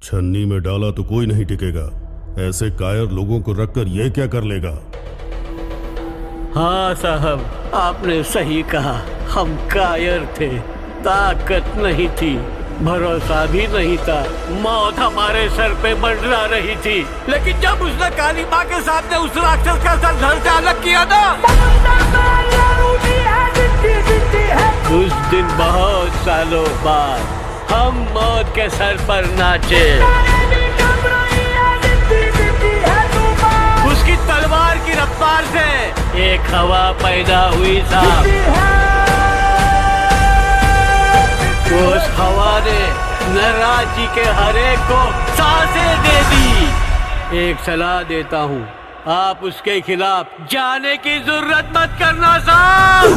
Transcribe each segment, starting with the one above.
छन्नी में डाला तो कोई नहीं टिकेगा। ऐसे कायर लोगों को रखकर ये क्या कर लेगा? हाँ साहब, आपने सही कहा। हम कायर थे, ताकत नहीं थी, भरोसा भी नहीं था। मौत हमारे सर पे मंडरा रही थी, लेकिन जब उसने काली माँ के सामने उस राक्षस का सर धड़ से अलग किया ना, उस दिन बहुत सालों बाद हम मौत के सर पर नाचे। उसकी तलवार की रफ्तार से एक हवा पैदा हुई साहब। उस हवा ने नटराज जी के हर एक को सांसें दे दी। एक सलाह देता हूँ, आप उसके खिलाफ जाने की जरूरत मत करना साहब।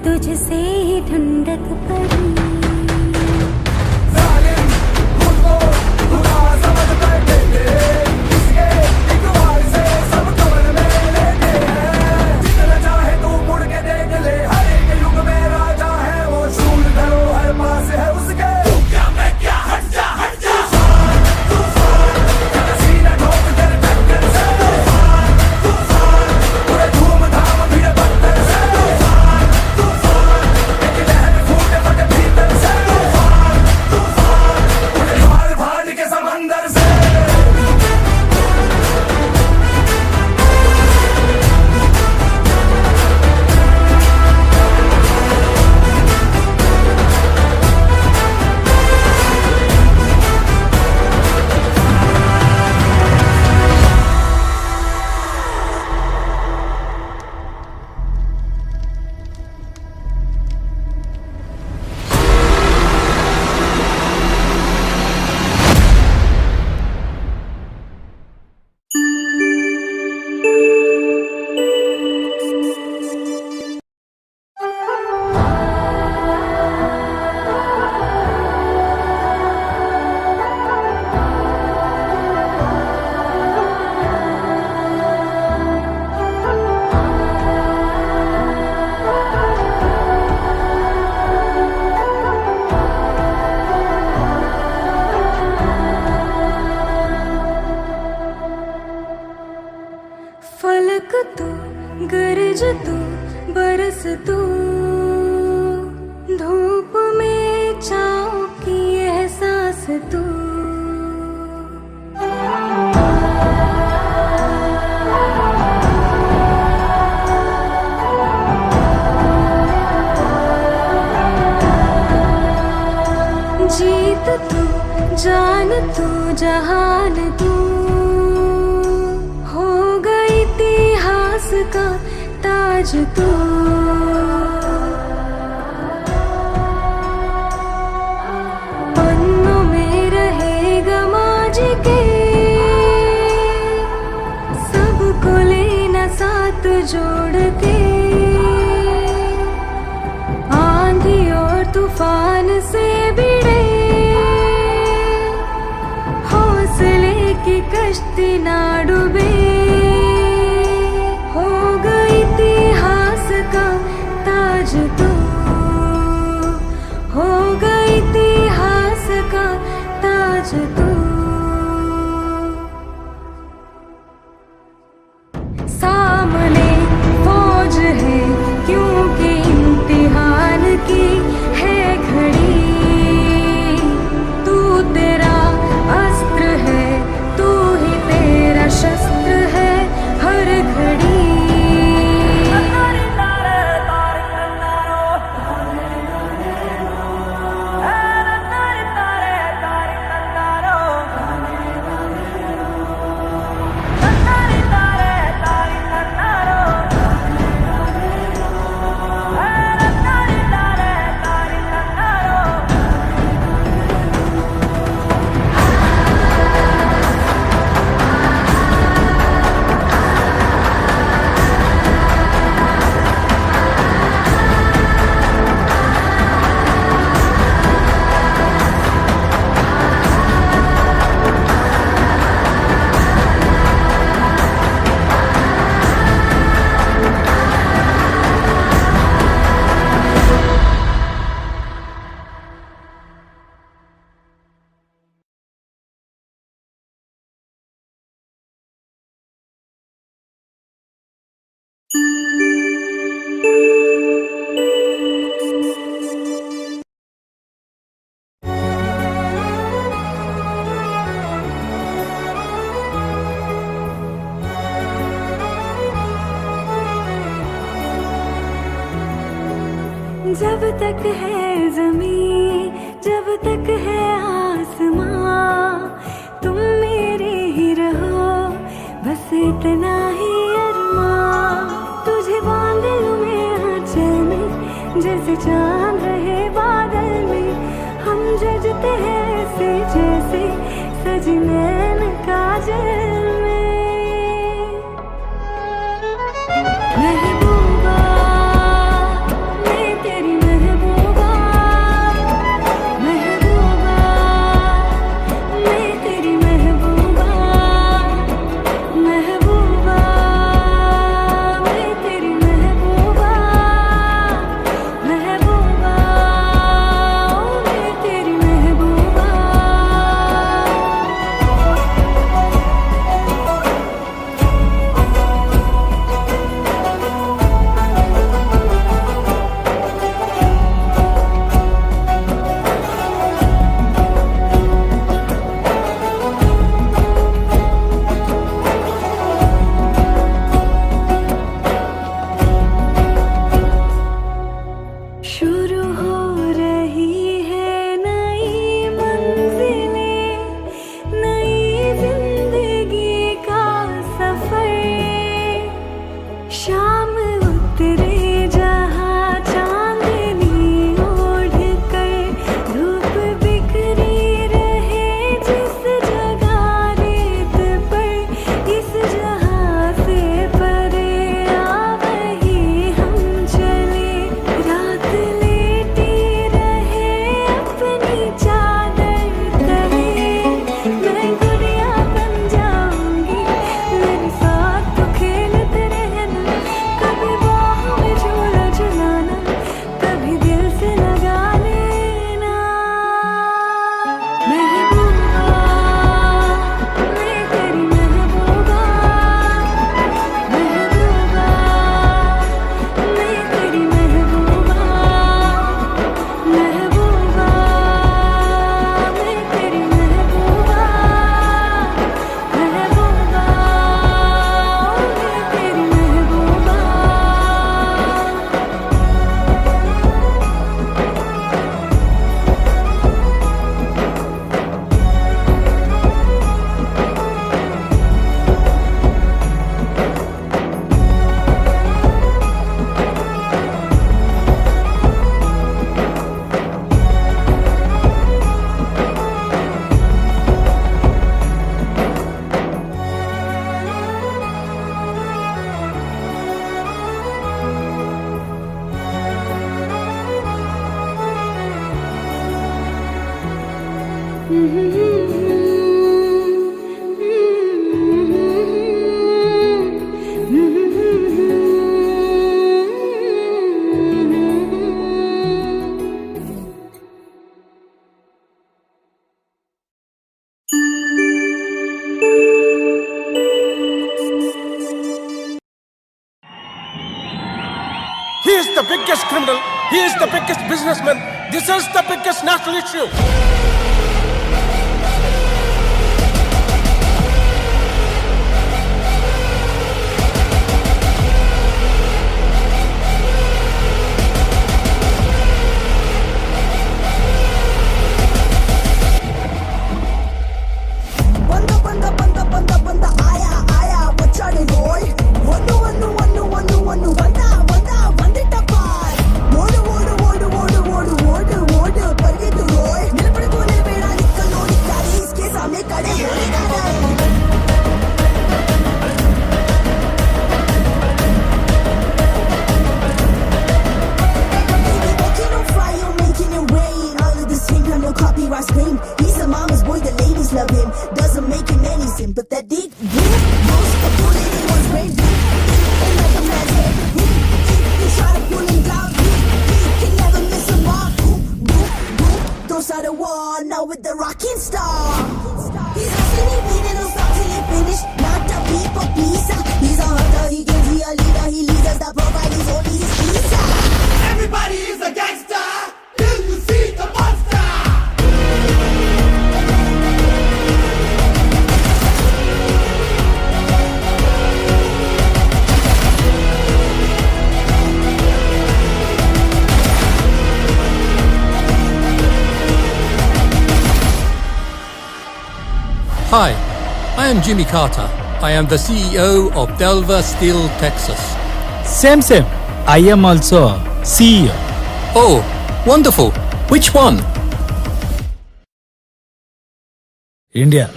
तुझसे ठंडक पड़ी। फलक तू, गरज तू, बरस तू, धूप में छाँव की एहसास तू। जीत तू, जान तू, जहान तू, का ताज तू। पन्नों में रहेगा माजी के, सबको लेना साथ जोड़ के। आंधी और तूफान से भिड़े किश्ती ना डूबे, हो गई इतिहास का ताज तू, हो गई इतिहास का ताज तू। सामने फौज है क्योंकि इम्तिहान की है घड़ी, तू तेरा अस्त्र है, तू ही तेरा शस्त्र है हर घड़ी। जब तक है ज़मीं, जब तक है आसमां, तुम मेरे ही रहो, बस इतना ही अरमां। तुझे बांध लूं मैं आंचल में, जैसे चांद रहे बादल में। हम जजते हैं ऐसे जैसे सजी नैन काजल में। महबूबा मैं तेरी महबूबा, महबूबा मैं तेरी महबूबा, महबूबा मैं तेरी महबूबा, महबूबा मैं तेरी महबूबा। शुरू हो रही है नई मंजिलें, नई जिंदगी का सफर। शाम उतरे जहाँ चांदनी ओढ़ कर, धूप बिखरी रहे जिस जगह रेत पर। इस जहाँ से परे आ वही हम चले, रात लेटी रहे अपनी चादर तले। मैं गुड़िया बन जाऊंगी, मेरे साथ तो खेलते रहना। कभी बाहों में झूला झुलाना, कभी दिल से लगा लेना। महबूबा मैं तेरी महबूबा, महबूबा मैं तेरी महबूबा, महबूबा मैं तेरी महबूबा, महबूबा मैं तेरी महबूबा। He is the biggest criminal. He is the biggest businessman. This is the biggest national issue. बंदा आया వచ్చాడు రోయ్ వన్ను వందిట పాయ్ ఓడు పరిగెత్తు రోయ్ నిలబడుకోలే వేడా నిక్కలోని కాడి ఇస్కే సామనే కడే హోయేగా no copyright scream. He's a mama's boy, the ladies love him. Doesn't make him any sin, but that dick goes a bullet in one's brain. And like a man's head, you try to pull him down. He can never miss a mark. Boom, throws out a wall now with the rocking star. He's hustling, he winning, don't stop till he finish. Not a people pleaser. He's a hunter, he gives, he a leader. He leads us, the provide is only his visa. Everybody is a gangster till you see the monster. Hi, I am Jimmy Carter. I am the CEO of Delver Steel, Texas. Same. I am also CEO. Oh, wonderful. Which one? India.